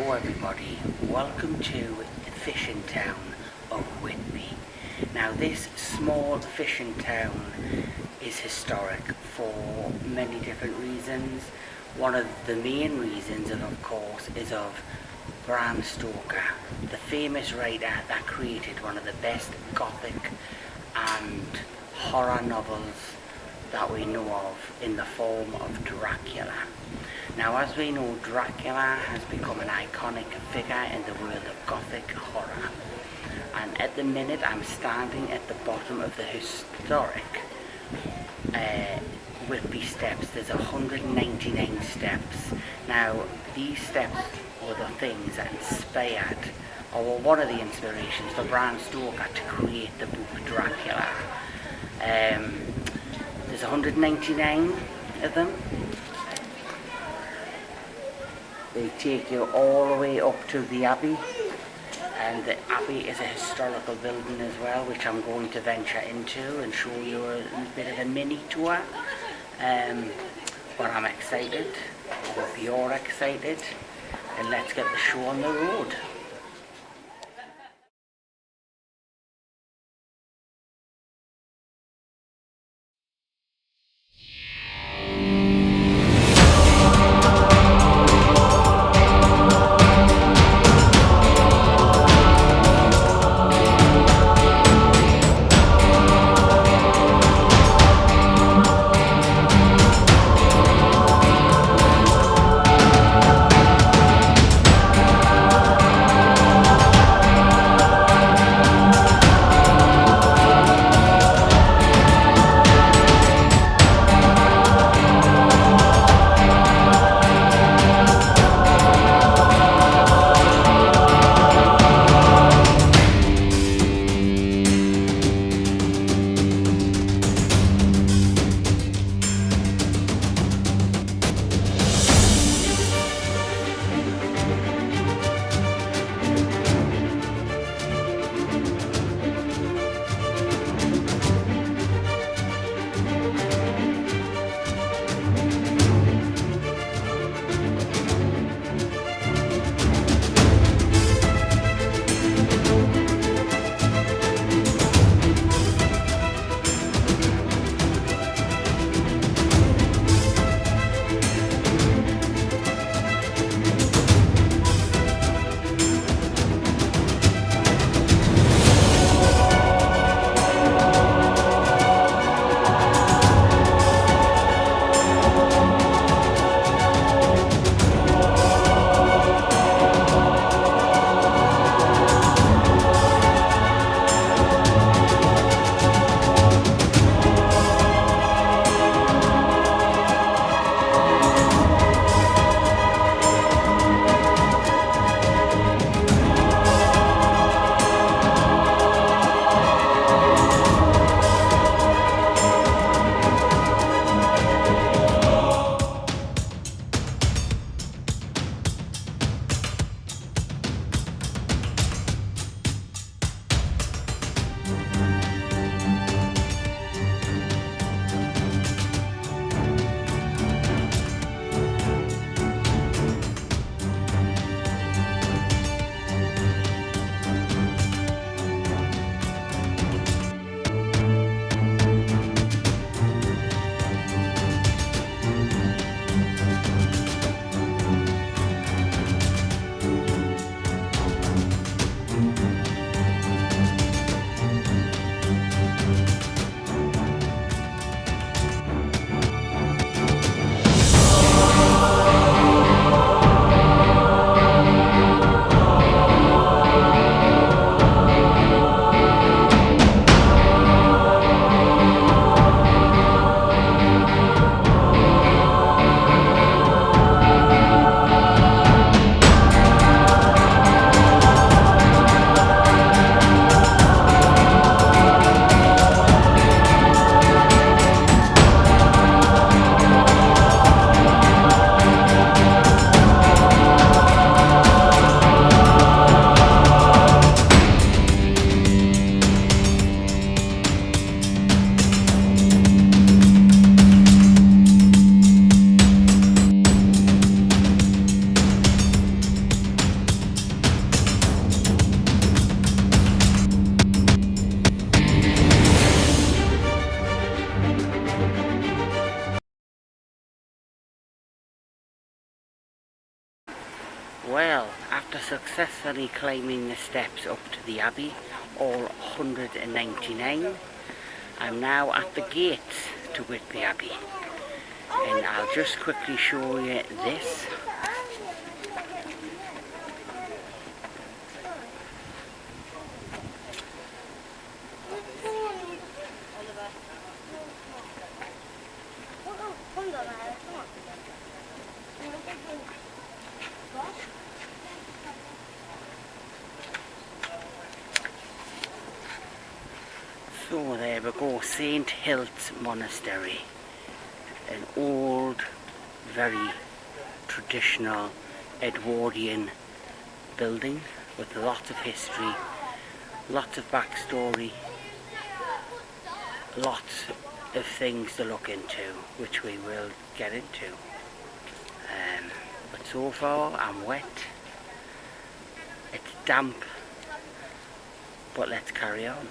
Hello everybody, welcome to the fishing town of Whitby. Now this small fishing town is historic for many different reasons. One of the main reasons, and of course, is of Bram Stoker, the famous writer that created one of the best gothic and horror novels that we know of in the form of Dracula. Now, as we know, Dracula has become an iconic figure in the world of gothic horror. And at the minute, I'm standing at the bottom of the historic Whitby steps. There's 199 steps. Now, these steps were the things that inspired, or were one of the inspirations for Bram Stoker to create the book Dracula. There's 199 of them. They take you all the way up to the Abbey, and the Abbey is a historical building as well, which I'm going to venture into and show you a bit of a mini tour. But I'm excited, I hope you're excited, and let's get the show on the road. successfully climbing the steps up to the Abbey, all 199. I'm now at the gates to Whitby Abbey, and I'll just quickly show you this. So there we go, St. Hilt's Monastery, an old, very traditional Edwardian building with lots of history, lots of backstory, lots of things to look into, which we will get into. But so far I'm wet, it's damp, but let's carry on.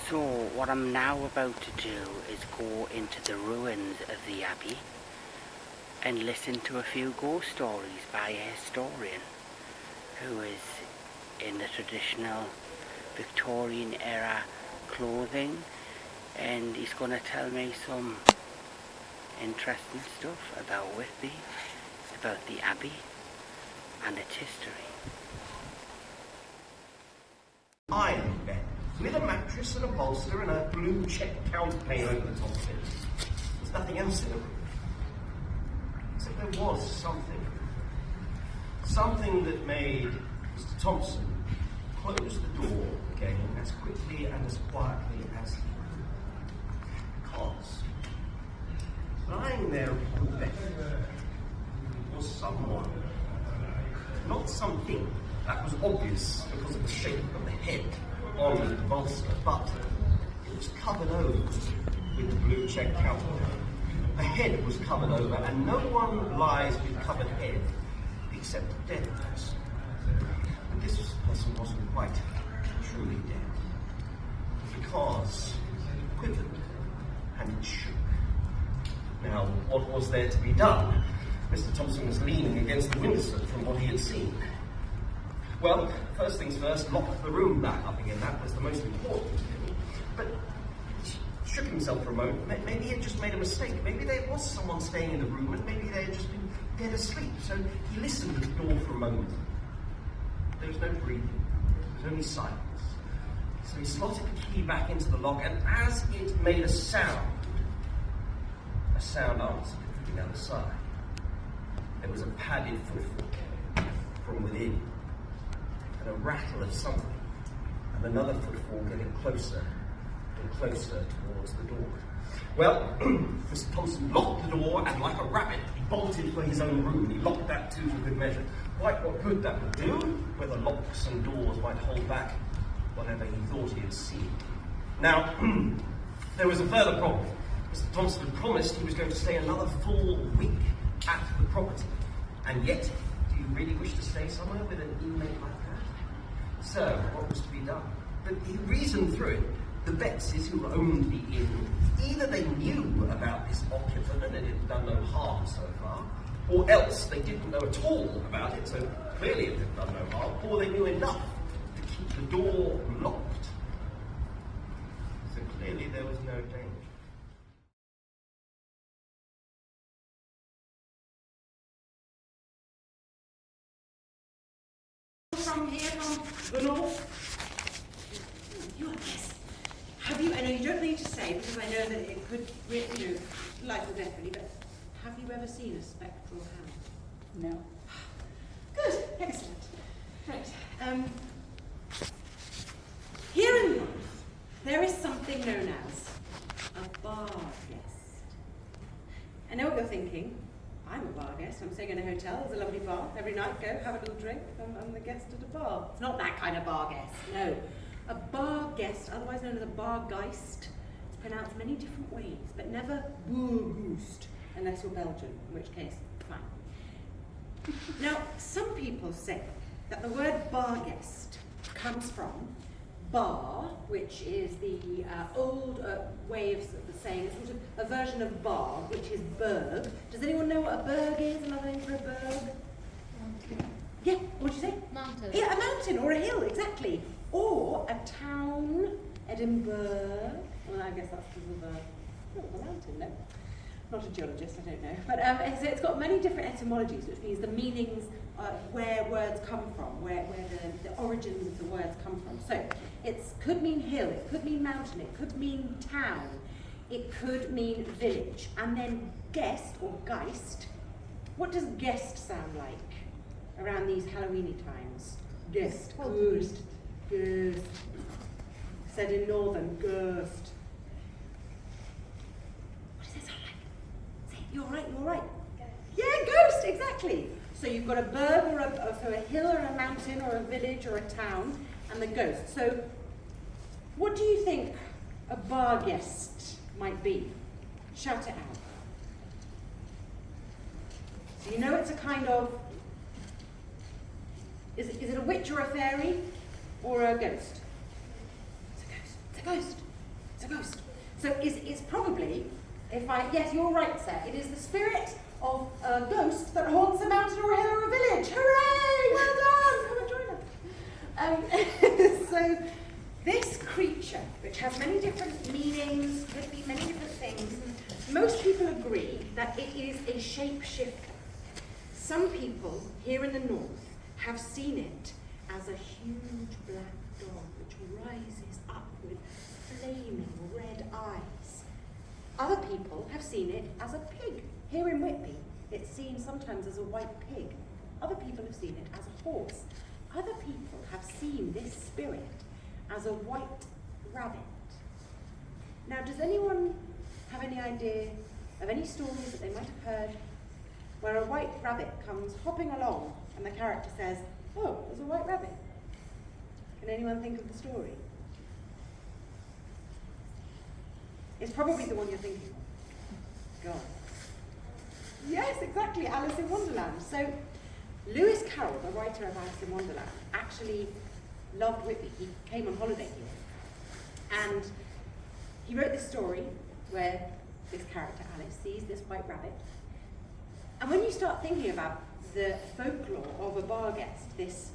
So what I'm now about to do is go into the ruins of the Abbey and listen to a few ghost stories by a historian who is in the traditional Victorian era clothing, and he's going to tell me some interesting stuff about Whitby, about the Abbey and its history. Iron bed, with a mattress and a bolster and a blue check counterpane over the top of it. There's nothing else in the room. Except there was something. Something that made Mr. Thompson close the door again as quickly and as quietly as he could. Because lying there on the bed was someone. Not something. That was obvious because of the shape of the head on the bolster, but it was covered over with the blue check counterpane. The head was covered over, and no one lies with covered head except a dead person. But this person wasn't quite truly dead, because it quivered and it shook. Now, what was there to be done? Mr. Thompson was leaning against the windowsill from what he had seen. Well, first things first, lock the room back up again. That was the most important thing. But he shook himself for a moment. Maybe he had just made a mistake. Maybe there was someone staying in the room, and maybe they had just been dead asleep. So he listened to the door for a moment. There was no breathing. There was only silence. So he slotted the key back into the lock, and as it made a sound answered it from the other side. There was a padded footfall from within, and a rattle of something, and another footfall getting closer and closer towards the door. Well, Mr. Thompson locked the door, and like a rabbit, he bolted for his own room. He locked that too for good measure. Quite what good that would do, whether locks and doors might hold back whatever he thought he had seen. Now, there was a further problem. Mr. Thompson had promised he was going to stay another full week at the property. And yet, do you really wish to stay somewhere with an inmate like that? So, what was to be done? But he reasoned through it. The Betses who owned the inn, either they knew about this occupant and it had done no harm so far, or else they didn't know at all about it, so clearly it had done no harm, or they knew enough to keep the door locked. So clearly there was no danger. From here, from the north? You are yes. Have you, I know you don't need to say, because I know that it could, life or death really, but have you ever seen a spectral hand? No. Good, excellent. Right. Here in North, there is something known as a bar guest. I know what you're thinking. I'm a bar guest. I'm staying in a hotel. There's a lovely bar. Every night, go have a little drink. I'm the guest at a bar. It's not that kind of bar guest. No. A bar guest, otherwise known as a bargeist, it's pronounced many different ways, but never bargeist, unless you're Belgian, in which case, fine. Now, some people say that the word bargeist comes from bar, which is the old way of saying, sort of a version of bar, which is berg. Does anyone know what a berg is? Another name for a berg? Mountain. Yeah, what did you say? Mountain. Yeah, a mountain or a hill, exactly. Or a town, Edinburgh. Well, I guess that's because of the mountain, no? Not a geologist, I don't know. But so it's got many different etymologies, which means the meanings, where words come from, where the origins of the words come from. So it could mean hill, it could mean mountain, it could mean town, it could mean village. And then guest or geist, what does guest sound like around these Halloweeny times? Guest, ghost, ghost. Said in Northern, ghost. You're right. Yeah, ghost, exactly. So you've got a bird or a hill or a mountain or a village or a town, and the ghost. So what do you think a bar guest might be? Shout it out. So you know it's a kind of, is it a witch or a fairy or a ghost? It's a ghost. So it's probably, yes, you're right, sir. It is the spirit of a ghost that haunts a mountain or a hill or a village. Hooray! Well done! Come and join us. So this creature, which has many different meanings, could be many different things, most people agree that it is a shapeshifter. Some people here in the north have seen it as a huge black dog which rises up with flaming red eyes. Other people have seen it as a pig. Here in Whitby, it's seen sometimes as a white pig. Other people have seen it as a horse. Other people have seen this spirit as a white rabbit. Now, does anyone have any idea of any stories that they might have heard where a white rabbit comes hopping along and the character says, "Oh, there's a white rabbit"? Can anyone think of the story? It's probably the one you're thinking of. Go on. Yes, exactly, Alice in Wonderland. So, Lewis Carroll, the writer of Alice in Wonderland, actually loved Whitby. He came on holiday here. And he wrote this story where this character, Alice, sees this white rabbit. And when you start thinking about the folklore of a bar guest, this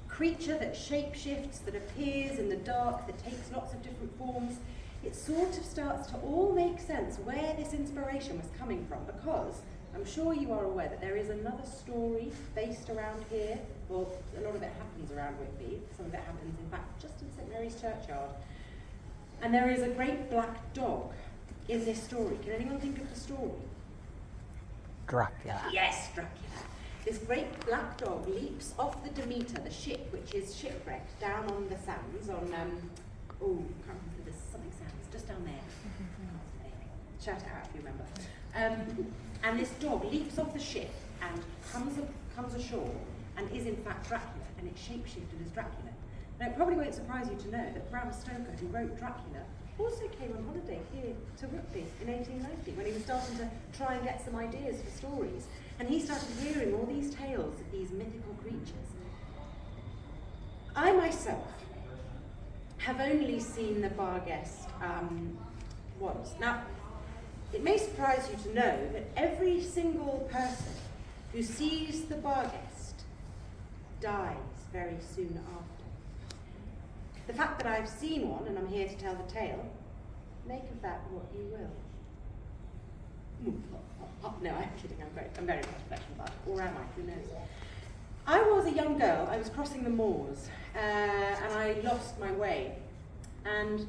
creature that shapeshifts, that appears in the dark, that takes lots of different forms, it sort of starts to all make sense where this inspiration was coming from, because I'm sure you are aware that there is another story based around here. Well, a lot of it happens around Whitby. Some of it happens, in fact, just in St Mary's Churchyard. And there is a great black dog in this story. Can anyone think of the story? Dracula. Yes, Dracula. This great black dog leaps off the Demeter, the ship which is shipwrecked, down on the sands, on, can't remember this, something sands, just down there. Shout it out if you remember. And this dog leaps off the ship and comes ashore and is in fact Dracula, and it's shapeshifted as Dracula. Now, it probably won't surprise you to know that Bram Stoker, who wrote Dracula, also came on holiday here to Whitby in 1890 when he was starting to try and get some ideas for stories. And he started hearing all these tales of these mythical creatures. I myself have only seen the bar guest once. Now, it may surprise you to know that every single person who sees the bar guest dies very soon after. The fact that I've seen one, and I'm here to tell the tale, make of that what you will. No, I'm kidding, I'm very much affectionate about it, or am I? Who knows? I was a young girl, I was crossing the moors, and I lost my way. And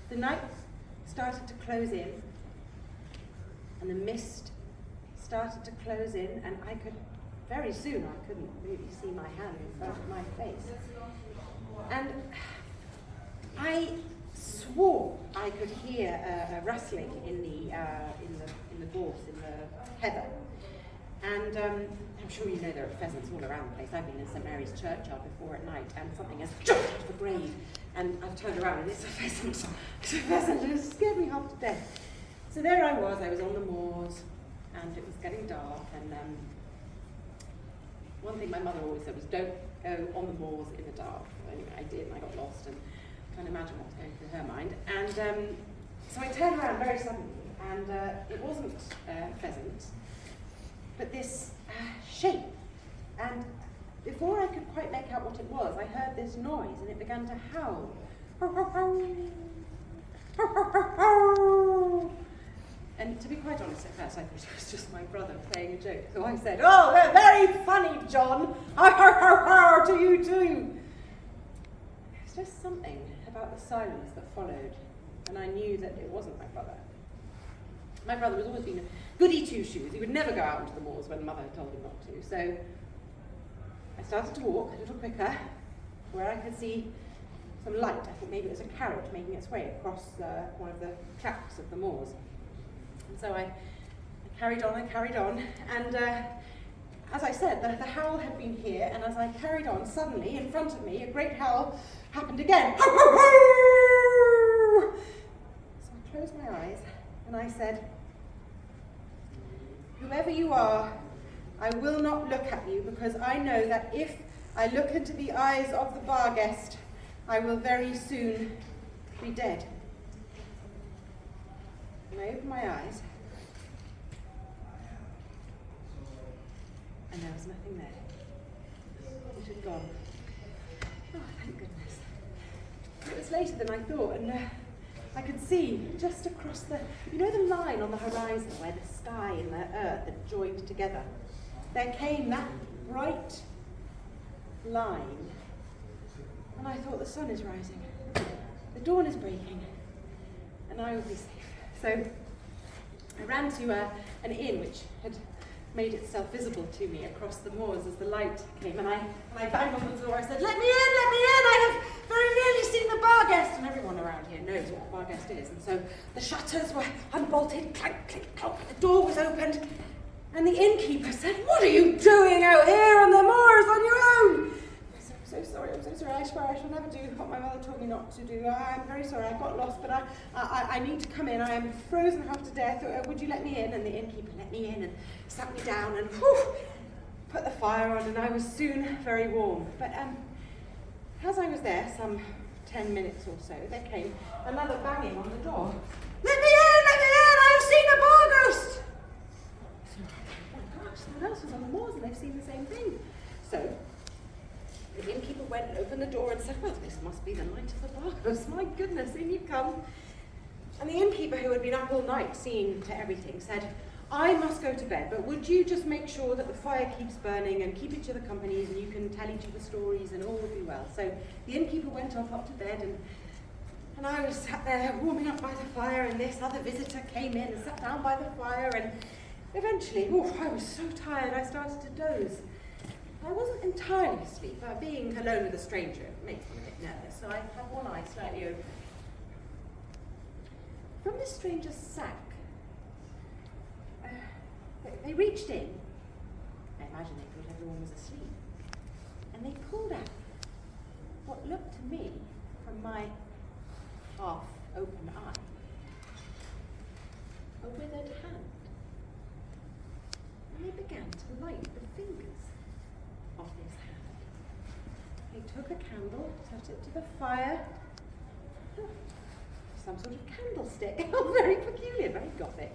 the night started to close in, and the mist started to close in, and very soon I couldn't really see my hand in front of my face. And I swore I could hear a rustling in the gorse, in the heather. And I'm sure you know there are pheasants all around the place. I've been in St Mary's Churchyard before at night, and something has jumped out of the grave. And I've turned around, and it's a pheasant. It's a pheasant, and it scared me half to death. So there I was on the moors, and it was getting dark, and one thing my mother always said was, don't go on the moors in the dark. Anyway, I did, and I got lost, and I can't imagine what was going through her mind. And so I turned around very suddenly, and it wasn't a pheasant, but this shape. And before I could quite make out what it was, I heard this noise, and it began to howl. And to be quite honest, at first I thought it was just my brother playing a joke. So I said, "Oh, they're very funny, John. Har, har, har, har, to you too." There's just something about the silence that followed, and I knew that it wasn't my brother. My brother was always been a goody two-shoes. He would never go out into the moors when Mother told him not to. So I started to walk a little quicker, where I could see some light. I think maybe it was a carriage making its way across one of the tracks of the moors. And so I carried on and carried on, and as I said, the howl had been here, and as I carried on, suddenly, in front of me, a great howl happened again. So I closed my eyes, and I said, "Whoever you are, I will not look at you, because I know that if I look into the eyes of the bar guest, I will very soon be dead." And I opened my eyes, and there was nothing there. It had gone. Oh, thank goodness. It was later than I thought, and I could see just across the line on the horizon where the sky and the earth had joined together. There came that bright line, and I thought, the sun is rising, the dawn is breaking, and I will be safe. So I ran to an inn which had made itself visible to me across the moors as the light came, and I banged on the door. I said, let me in, I have very nearly seen the bar guest. And everyone around here knows what a bar guest is. And so the shutters were unbolted, clank, clink, clonk, the door was opened, and the innkeeper said, "What are you doing out here on the moors on your own?" I said, I'm so sorry, I swear I shall never do what my mother told me not to do. I'm very sorry, I got lost, but I need to come in. I am frozen half to death. Would you let me in? And the innkeeper let me in and sat me down and put the fire on, and I was soon very warm. But as I was there, some 10 minutes or so, there came another banging on the door. Let me in, I have seen a bar ghost. So, oh my gosh, someone else was on the moors and they've seen the same thing. So the innkeeper went and opened the door and said, well, this must be the night of the bar ghost. My goodness, in you come. And the innkeeper, who had been up all night seeing to everything, said, I must go to bed, but would you just make sure that the fire keeps burning and keep each other companies and you can tell each other stories and all will be well. So the innkeeper went off up to bed, and I was sat there warming up by the fire, and this other visitor came in and sat down by the fire, and eventually, I was so tired I started to doze. I wasn't entirely asleep, but being alone with a stranger makes me a bit nervous, so I had one eye slightly open. From this stranger's sack, they reached in, I imagine they thought everyone was asleep, and they pulled out what looked to me, from my half-open eye, a withered hand. And they began to light the fingers of this hand. They took a candle, set it to the fire, some sort of candlestick, very peculiar, very gothic.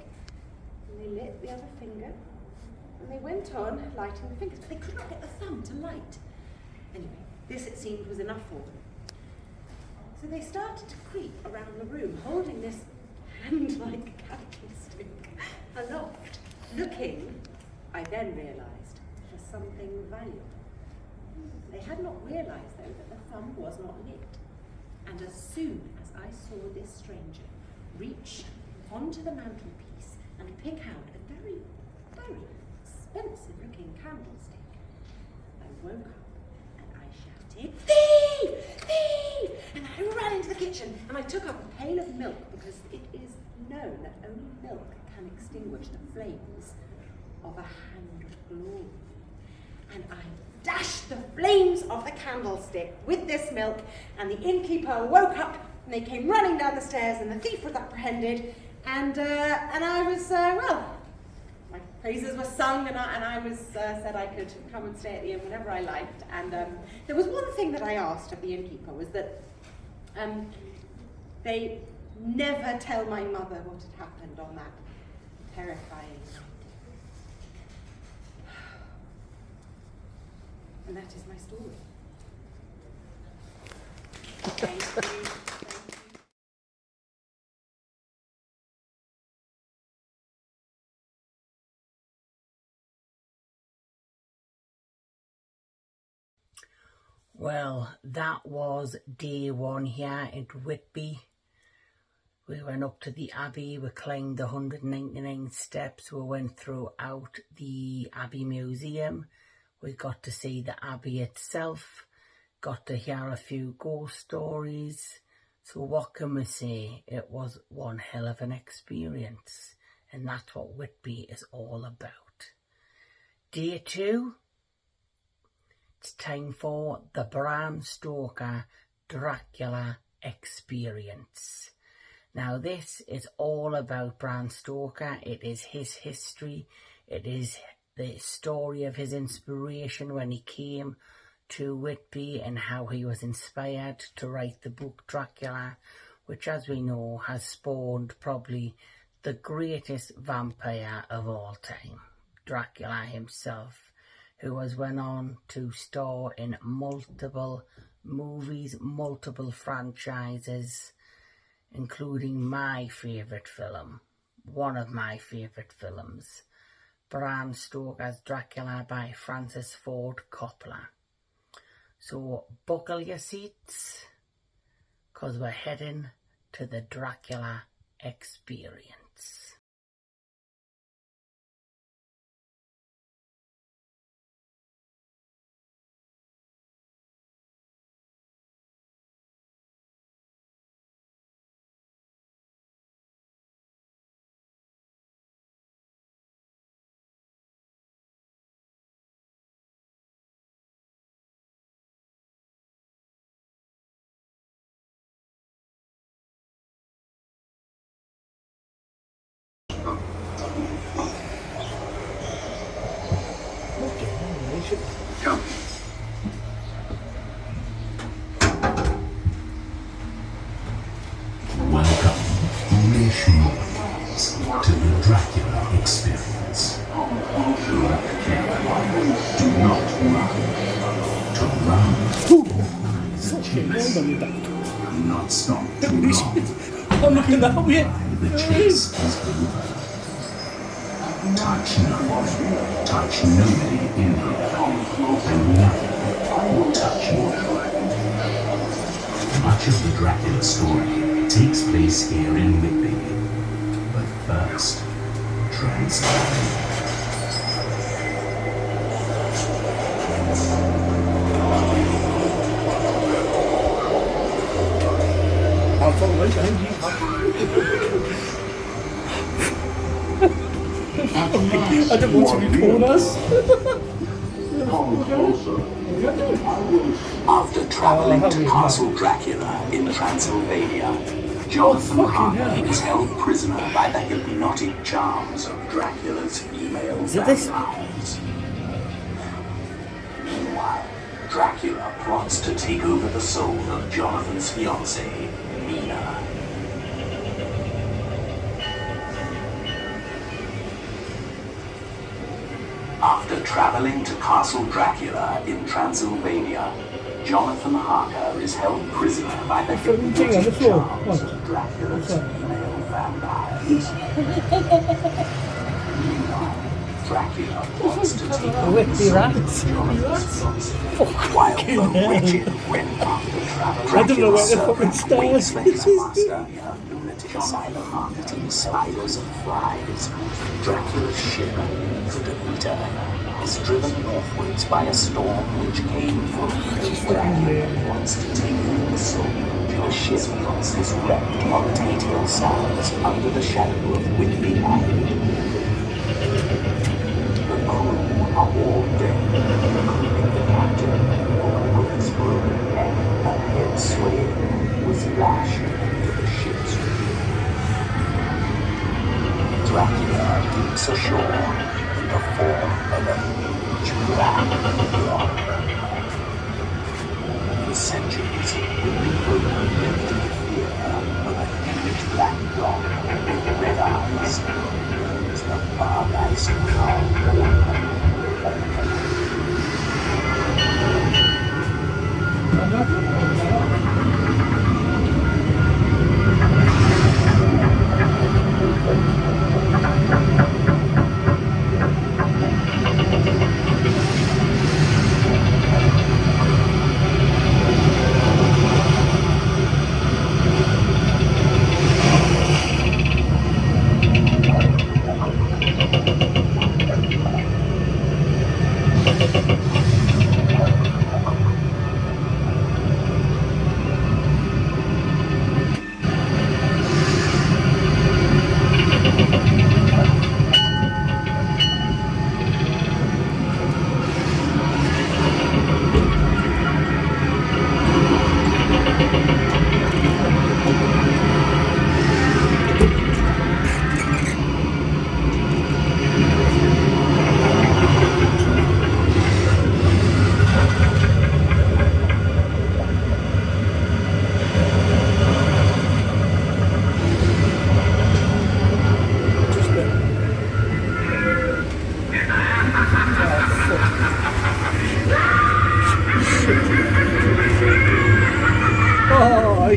And they lit the other finger, and they went on lighting the fingers, but they could not get the thumb to light. Anyway, this it seemed was enough for them. So they started to creep around the room, holding this hand-like candlestick aloft, looking, I then realised, for something valuable. They had not realised, though, that the thumb was not lit. And as soon as I saw this stranger reach onto the mantelpiece and pick out a very, very expensive-looking candlestick, I woke up and I shouted, "Thief! Thief!" And I ran into the kitchen and I took up a pail of milk, because it is known that only milk can extinguish the flames of a hand of glory. And I dashed the flames of the candlestick with this milk, and the innkeeper woke up, and they came running down the stairs, and the thief was apprehended, and I was, my praises were sung, and I was said I could come and stay at the inn whenever I liked. And there was one thing that I asked of the innkeeper, was that they never tell my mother what had happened on that terrifying night. And that is my story. Thank you. Thank you. Well, that was day one here at Whitby. We went up to the Abbey, we climbed the 199 steps, we went throughout the Abbey Museum. We got to see the Abbey itself, got to hear a few ghost stories. So what can we say? It was one hell of an experience. And that's what Whitby is all about. Day 2, it's time for the Bram Stoker Dracula experience. Now this is all about Bram Stoker. It is his history. It is the story of his inspiration when he came to Whitby and how he was inspired to write the book Dracula, which, as we know, has spawned probably the greatest vampire of all time, Dracula himself, who has went on to star in multiple movies, multiple franchises, including my favourite film, one of my favourite films, Bram Stoker's Dracula by Francis Ford Coppola. So buckle your seats, because we're heading to the Dracula experience. Come. Welcome, foolish mortals, to the Dracula experience. Look carefully. Do not run. To run. The chase. Do not stop too long. I'm not gonna help you. The chase is over. Touch nothing. Touch nobody in here. And nothing will touch you. Much of the Dracula story takes place here in Whitby. But first, Transylvania. I'll follow it behind you. I don't want to record us. After traveling to Castle Dracula in Transylvania, Jonathan Harker is held prisoner by the hypnotic charms of Dracula's female vampires. Meanwhile, Dracula plots to take over the soul of Jonathan's fiancée, Mina. After traveling to Castle Dracula in Transylvania, Jonathan Harker is held prisoner by the hypnotic charms of Dracula's female vampires. Meanwhile, Dracula wants to take over the soul of Jonathan's fiancée, while the wretched Renfuck Dracula waits for his master in a lunatic asylum, eating spiders and flies. Dracula's ship, the Demeter, is driven northwards by a storm which came from Dracula wants to take over the soul. The ship is wrecked on Tate Hill Sands under the shadow of Whitby Abbey. The crew are all dead, including the captain, who with his broken neck and head swaying was lashed to the ship's rear. Dracula leaps ashore in the form of a huge black dog. For centuries, Whitby folk lived in the fear of a huge black dog with red eyes, known as the Bargeist Crown.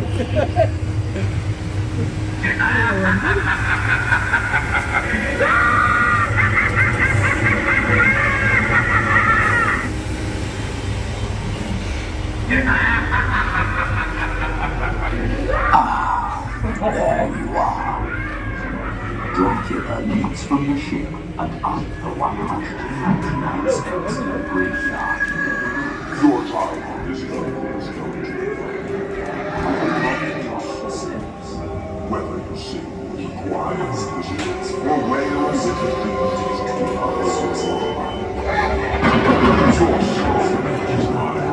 boy. There you are. Dracula leaps from the ship and up the 199 steps of the graveyard. Your time is coming. Just the steps. Whether you sing quiet visions or wail as if it is to us. Your soul is mine.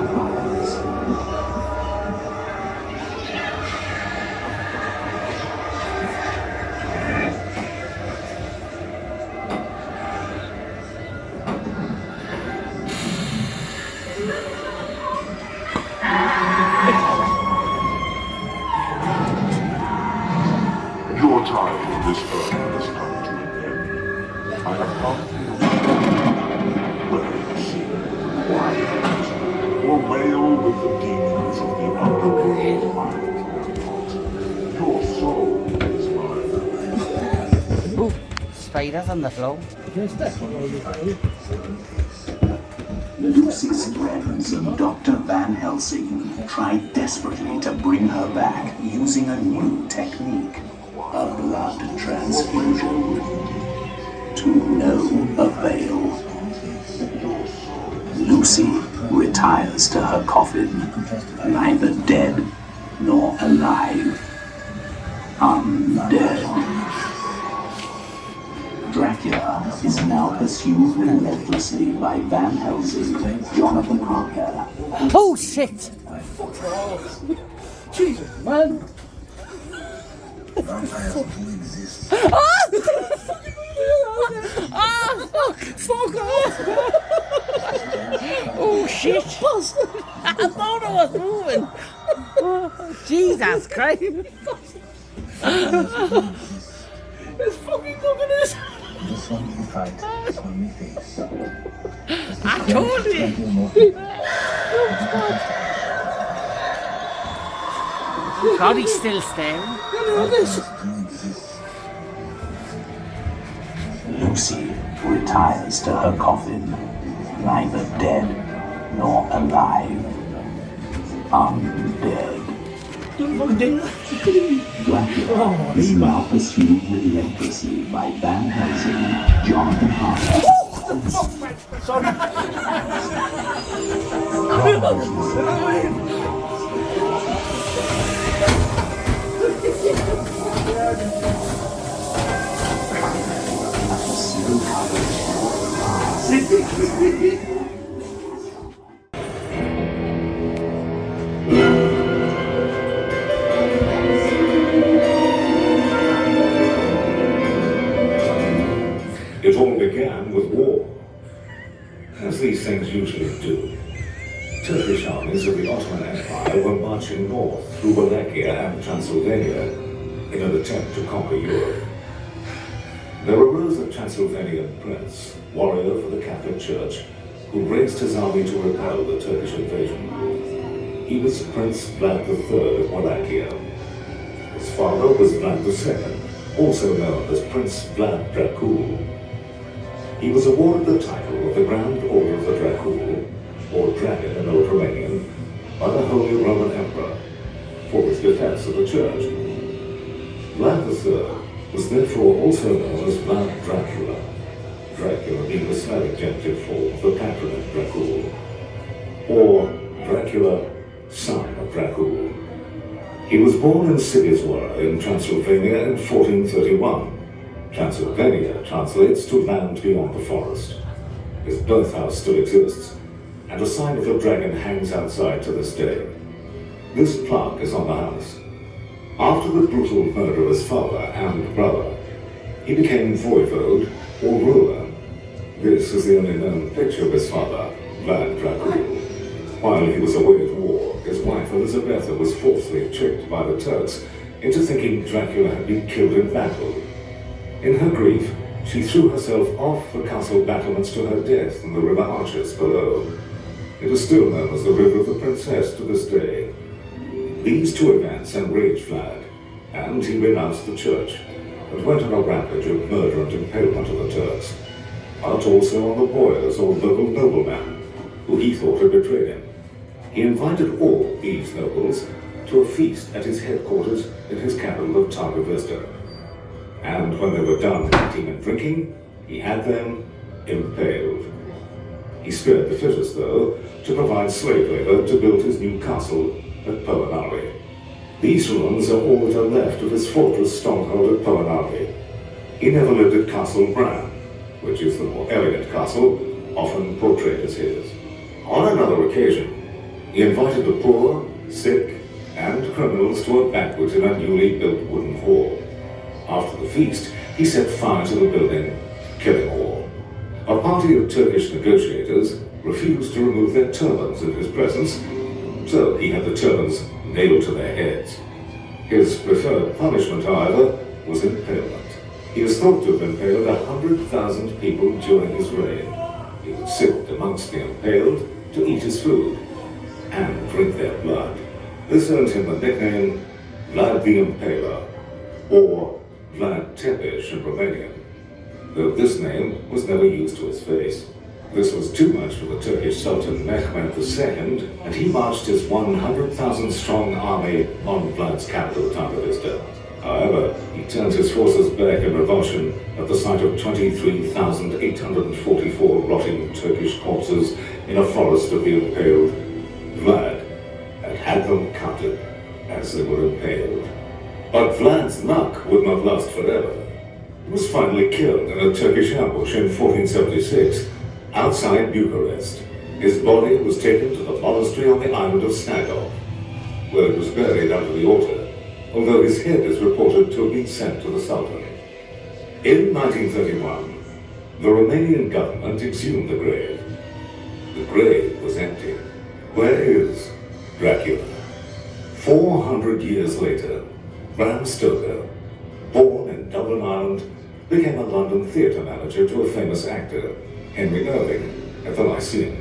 Your time on this earth has come to an end. I have come here. Whether you sing quiet or wail with the demons of the underworld, your soul is mine. Ooh, spiders on the floor. Lucy's friends and Dr. Van Helsing tried desperately to bring her back using a new technique, a blood transfusion. To no avail. Lucy retires to her coffin, neither dead nor alive. Undead. Dracula is now pursued relentlessly by Van Helsing, Jonathan Harker. Oh shit! Jesus, man. Fuck off! Oh shit! I thought I was moving! Oh, Jesus Christ! It's fucking look at this! This one you fight, this one you face. I told you! God, he's still staring. Lucy retires to her coffin, neither dead nor alive. Undead. Dracula is now pursued relentlessly by Van Helsing, Jonathan Harker. It all began with war, as these things usually do. Turkish armies of the Ottoman Empire were marching north through Wallachia and Transylvania in an attempt to conquer Europe. There arose a Transylvanian prince, warrior for the Catholic Church, who raised his army to repel the Turkish invasion. He was Prince Vlad III of Wallachia. His father was Vlad II, also known as Prince Vlad Dracul. He was awarded the title of the Grand Order of the Dracul, or Dragon in Old Romanian, by the Holy Roman Emperor for his defense of the Church. Vlad III was therefore also known as Vlad Dracula, Dracula being the Slavic genitive form of the patronym Dracul, or Dracula, son of Dracul. He was born in Sigizwara in Transylvania in 1431. Transylvania translates to land beyond the forest. His birthhouse still exists, and a sign of a dragon hangs outside to this day. This plaque is on the house. After the brutal murder of his father and brother, he became voivode or ruler. This is the only known picture of his father, Vlad Dracul. While he was away at war, his wife Elizabetha was forcibly tricked by the Turks into thinking Dracula had been killed in battle. In her grief, she threw herself off the castle battlements to her death in the river Arches below. It is still known as the River of the Princess to this day. These two events enraged Vlad, and he renounced the church and went on a rampage of murder and impalement of the Turks, but also on the boyars or local nobleman, who he thought had betrayed him. He invited all these nobles to a feast at his headquarters in his capital of Targa Vista. And when they were done eating and drinking, he had them impaled. He spared the fittest, though, to provide slave labor to build his new castle at Poenari. These ruins are all that are left of his fortress stronghold at Poenari. He never lived at Castle Bran, which is the more elegant castle, often portrayed as his. On another occasion, he invited the poor, sick, and criminals to a banquet in a newly built wooden hall. After the feast, he set fire to the building, killing all. A party of Turkish negotiators refused to remove their turbans in his presence, so he had the turbans nailed to their heads. His preferred punishment, however, was impalement. He is thought to have impaled 100,000 people during his reign. He would sit amongst the impaled to eat his food and drink their blood. This earned him the nickname Vlad the Impaler, or Vlad Tepes in Romanian, though this name was never used to his face. This was too much for the Turkish Sultan Mehmed II, and he marched his 100,000-strong army on Vlad's capital, Targa Vista. However, he turned his forces back in revulsion at the sight of 23,844 rotting Turkish corpses in a forest of the impaled. Vlad had them counted as they were impaled. But Vlad's luck would not last forever. He was finally killed in a Turkish ambush in 1476, outside Bucharest. His body was taken to the monastery on the island of Snagov, where it was buried under the altar, although his head is reported to have been sent to the Sultan. In 1931, the Romanian government exhumed the grave. The grave was empty. Where is Dracula? 400 years later, Bram Stoker, born in Dublin, Ireland, became a London theatre manager to a famous actor, Henry Irving, at the Lyceum.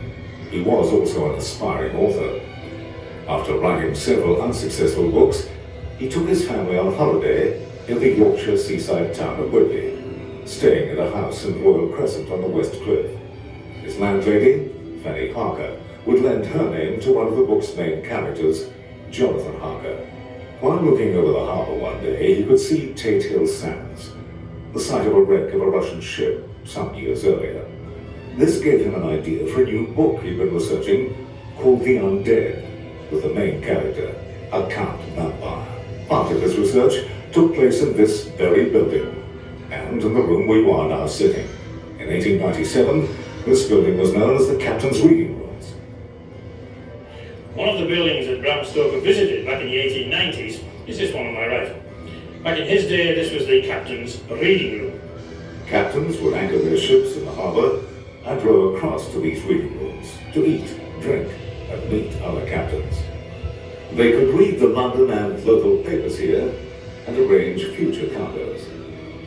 He was also an aspiring author. After writing several unsuccessful books, he took his family on holiday in the Yorkshire seaside town of Whitby, staying at a house in Royal Crescent on the West Cliff. His landlady, Fanny Harker, would lend her name to one of the book's main characters, Jonathan Harker. While looking over the harbour one day, he could see Tate Hill Sands, the site of a wreck of a Russian ship some years earlier. This gave him an idea for a new book he'd been researching called The Undead, with the main character, a Count Vampire. Part of his research took place in this very building, and in the room we are now sitting. In 1897, this building was known as the Captain's Reading Rooms. One of the buildings that Bram Stoker visited back in the 1890s is this one on my right. Back in his day, this was the Captain's Reading Room. Captains would anchor their ships in the harbour and row across to these reading rooms to eat, drink, and meet other captains. They could read the London and local papers here and arrange future cargoes.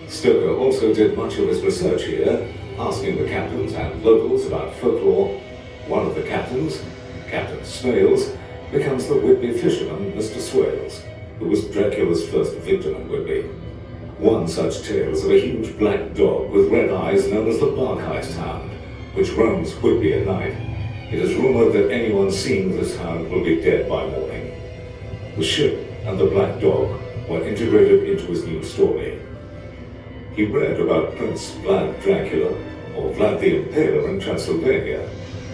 Stoker also did much of his research here, asking the captains and locals about folklore. One of the captains, Captain Smales, becomes the Whitby fisherman, Mr. Swales, who was Dracula's first victim in Whitby. One such tale is of a huge black dog with red eyes known as the Barkheist Hound, which roams Whitby at night. It is rumored that anyone seeing this hound will be dead by morning. The ship and the black dog were integrated into his new story. He read about Prince Vlad Dracula, or Vlad the Impaler in Transylvania,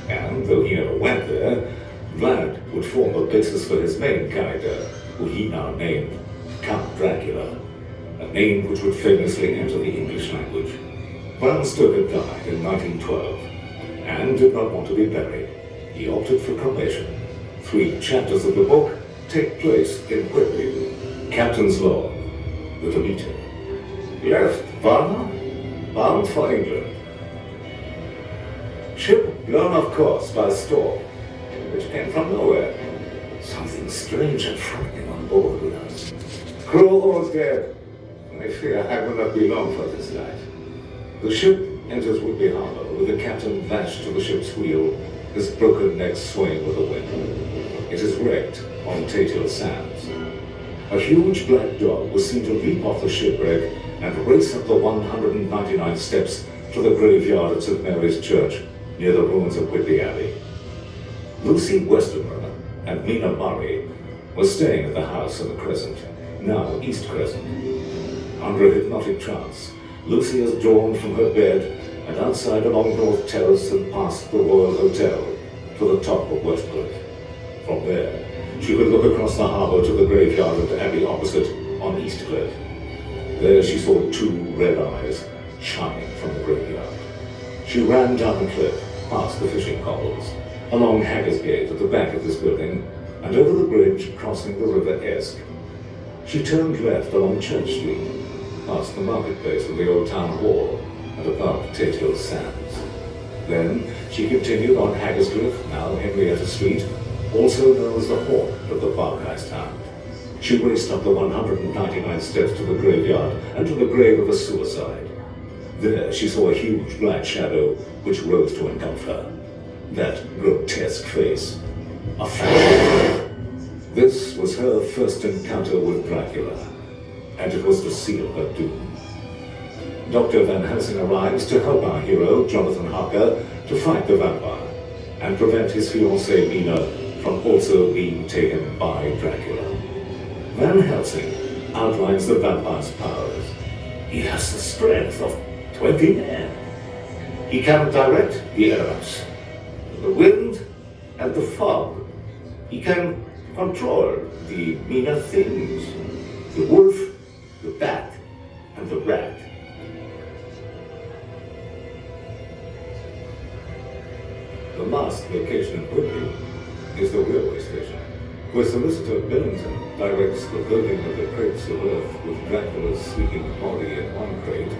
and though he never went there, Vlad would form the basis for his main character, who he now named Count Dracula, a name which would famously enter the English language. Bram Stoker died in 1912 and did not want to be buried. He opted for cremation. 3 chapters of the book take place in Whitby. Captain's Log, the Demeter. Left Varna, bound for England. Ship blown off course by a storm, which came from nowhere. Something strange and frightening on board with us. Crew all dead. I fear I will not be long for this night. The ship enters Whitby Harbour with the captain lashed to the ship's wheel, his broken neck swaying with the wind. It is wrecked on Tathill Sands. A huge black dog was seen to leap off the shipwreck and race up the 199 steps to the graveyard at St. Mary's Church near the ruins of Whitby Abbey. Lucy Westenra and Mina Murray were staying at the house in the Crescent, now East Crescent. Under a hypnotic trance, Lucy has dawned from her bed and outside along North Terrace and past the Royal Hotel to the top of Westcliff. From there, she could look across the harbour to the graveyard of the Abbey opposite on East Cliff. There she saw two red eyes shining from the graveyard. She ran down the cliff, past the fishing cobbles, along Hagger's Gate at the back of this building, and over the bridge crossing the River Esk. She turned left along Church Street, past the marketplace of the Old Town Hall, and above Tathill Sands. Then she continued on Hagger's Cliff, now Henrietta Street, also known as the Haunt of the Barkhouse Town. She raced up the 199 steps to the graveyard and to the grave of a suicide. There she saw a huge black shadow which rose to engulf her. That grotesque face, a phantom. This was her first encounter with Dracula, and it was to seal her doom. Dr. Van Helsing arrives to help our hero, Jonathan Harker, to fight the vampire and prevent his fiancée Mina from also being taken by Dracula. Van Helsing outlines the vampire's powers. He has the strength of 20 men. He can direct the elements, the wind and the fog. He can control the meaner things, the wolf, the bat, and the rat. The last location in Whitby is the railway station, where Solicitor Billington directs the loading of the crates of earth with Dracula's sleeping body in one crate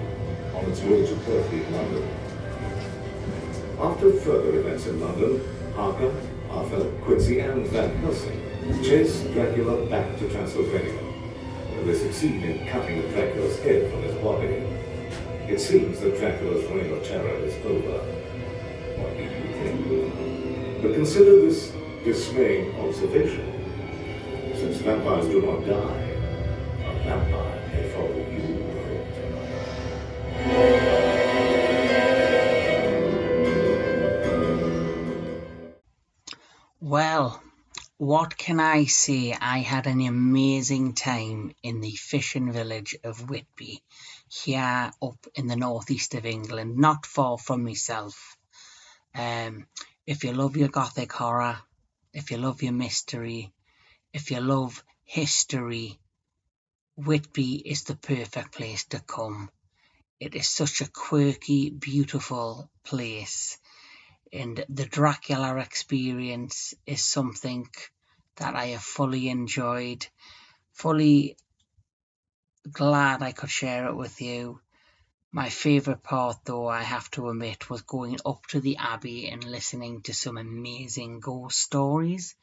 on its way to Purfleet, London. After further events in London, Harker, Arthur, Quincy, and Van Helsing chase Dracula back to Transylvania, where they succeed in cutting Dracula's head from his body. It seems that Dracula's reign of terror is over. What do you think? But consider this dismaying observation. Since vampires do not die, a vampire may follow you. Well, what can I say? I had an amazing time in the fishing village of Whitby, here up in the northeast of England, not far from myself. If you love your gothic horror, if you love your mystery, if you love history, Whitby is the perfect place to come. It is such a quirky, beautiful place. And the Dracula experience is something that I have fully enjoyed, fully glad I could share it with you. My favourite part, though, I have to admit, was going up to the Abbey and listening to some amazing ghost stories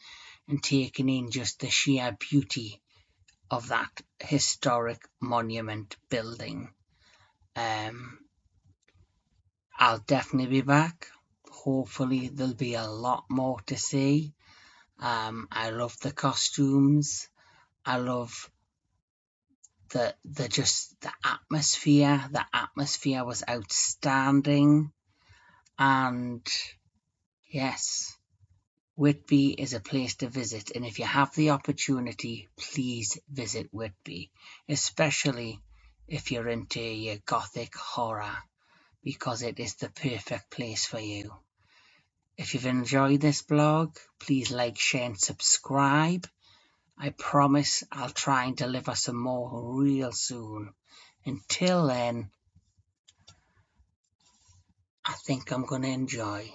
and taking in just the sheer beauty of that historic monument building. I'll definitely be back. Hopefully there'll be a lot more to see. I love the costumes. I love the atmosphere. The atmosphere was outstanding. And yes, Whitby is a place to visit. And if you have the opportunity, please visit Whitby, especially if you're into your gothic horror, because it is the perfect place for you. If you've enjoyed this blog, please like, share and subscribe. I promise I'll try and deliver some more real soon. Until then, I think I'm going to enjoy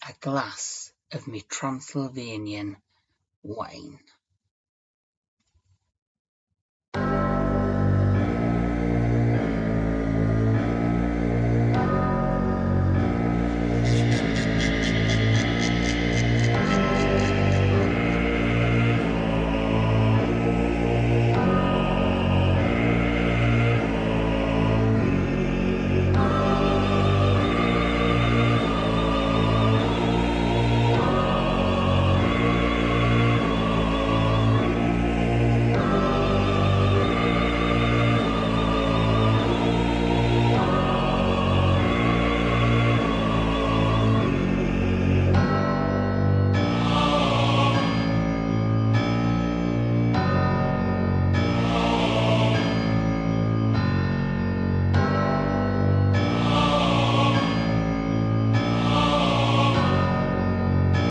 a glass of me Transylvanian wine.